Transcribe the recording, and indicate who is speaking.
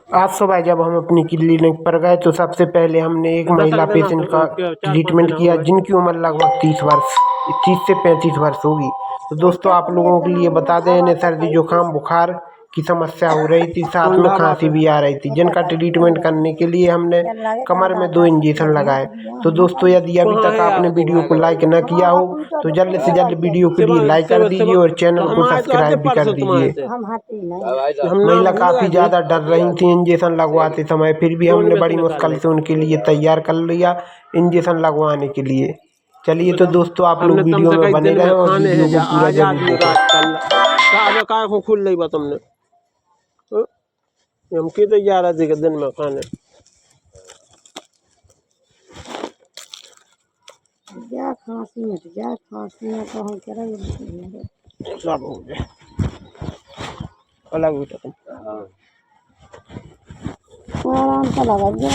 Speaker 1: आज सुबह जब हम अपनी क्लिनिक पर गए तो सबसे पहले हमने एक महिला पेशेंट का ट्रीटमेंट किया जिनकी उम्र लगभग 30 से 35 वर्ष होगी। तो दोस्तों आप लोगों के लिए बता दें, इन्हें सर्दी जुकाम बुखार की समस्या हो रही थी, साथ में खांसी भी आ रही थी, जिनका ट्रीटमेंट करने के लिए हमने कमर में 2 इंजेक्शन लगाए। तो दोस्तों यदि अभी तक आपने वीडियो को लाइक न किया हो तो जल्द से जल्द वीडियो को लिए लाइक कर दीजिए और चैनल को सब्सक्राइब भी कर दीजिए। महिला काफी ज्यादा डर रही थी इंजेक्शन लगवाते समय, फिर भी हमने बड़ी मुश्किल से उनके लिए तैयार कर लिया इंजेक्शन लगवाने के लिए। चलिए तो दोस्तों आप लोग वीडियो में बने रहें और वीडियो को पूरा जरूर देखें।
Speaker 2: को खुल रही बात हमने हम के तो 11 दिन में खाने
Speaker 3: जा खांसी में तो हम कह रहे
Speaker 2: सब हो गए अलग बेटा तुम
Speaker 3: आराम का लगा दिया।